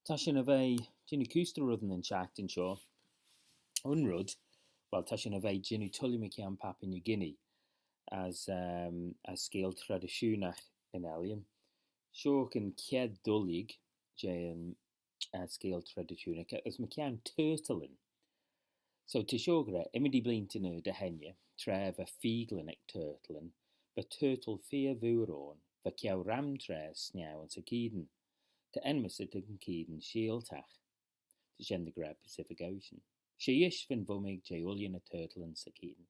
Tá sin a bheith dinu cústa rudan an chiaghtin seo. An rud, well, tá sin a bheith dinu Tooilley mychione Papua Niugini as skeeal tradiisiúnach in Eliam. Seo can cead dullig je an skeeal tradiisiúnach as mychione turtyl. So te sjogra imidi blintine de henne tref a figlen ec turtlen, va turtle fia vuron, va kiau ram tres sniau an sa kiden, te enmis it an kiden shieltach, te shen the grab Pacific Ocean. She ish van vomig je ullian a turtle an sa kiden.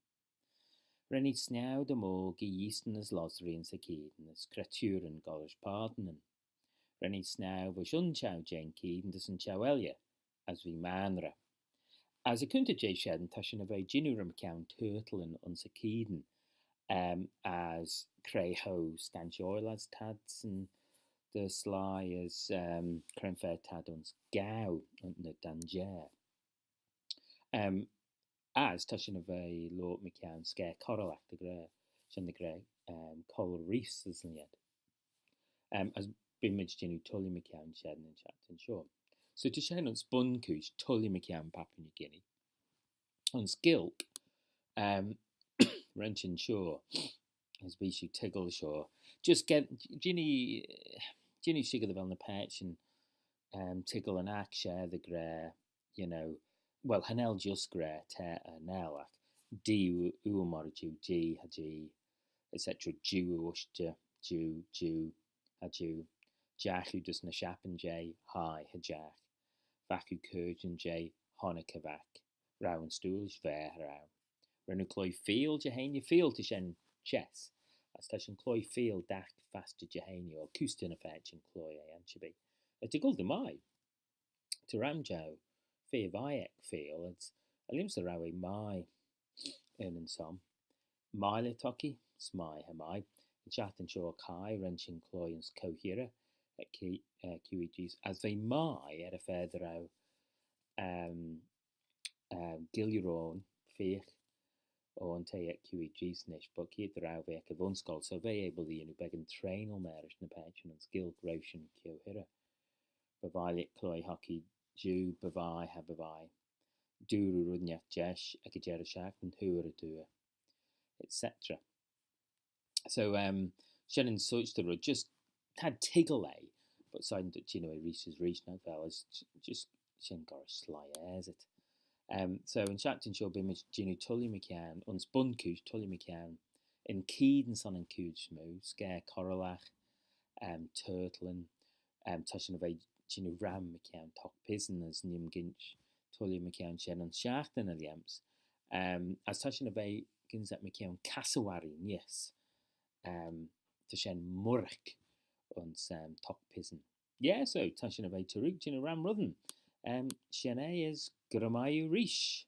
Renny sniau de mo gi yeasten as losri an sa kiden, as creaturen golish pardonen. Renny sniau va shun chau jen kiden des an chau elia, as vi manra. As a kunta J shed tá sin a bheith jinú mychione turtle an sa kiden as cray ho stanch oil as tads and the lhaih as cren fair tad ons gau na danger. As tá sin a bheith lo mychione scare coralach de gre sin de gre coral reefs as liad. As bimid jinú Tooilley mychione shed and chiaghtin shoh. So to shen on spun cúis Tooilley mychione Papua Niugini. On Ghaelg, Renchin shoh, as we should tiggle shoh. Just get Ginny sugar the na patch and tiggle an act share the grey, well hanel just grey te nelach d umarju g haji etc. Jew ushja Jew haju jachu dus na shapen j hi hajach vacu kurjan j honekavak. Round stools ver rau. Rennu cloi field jehania field to shen chess. As tashin cloi field dak fast to jehania or kustin a fetch and cloi anchibi. It's a gold mai. To ramjow fe viek feel it's a limbs the rawe mai and some. Mile toki, smy hamai, chiaghtin shoh kai wrenching cloi and cohera at QEGs as they mai at a feather out Gilliron fech o an te QEGs nish, but keep the raw vek of unskol, so they able the begin train on marish na pension and skill groshin kyo hira. Bavai cloy hockey Jew bavai ha bavai. Duru rudnyak jesh akajera shak and hura dua, etc. So Shannon such the rud just had tiggleay, but sign that reaches reach now fellas just shin gorish sly as it. So in chiaghtin shoh bimid jinú Tooilley mychione on spun cúis Tooilley mychione in keeden son and cúis smooth scare coralach turtlen tá sin a bheith jinú ram mychione tok pisan as nim ginch Tooilley mychione shen an chiaghtin a liams as tá sin a bheith gins at mychione casawari yes tá shen murach ons tok pisan. Yeah, so tá sin a bheith turug jinú ram rudden. Shen is Gramayu Rish.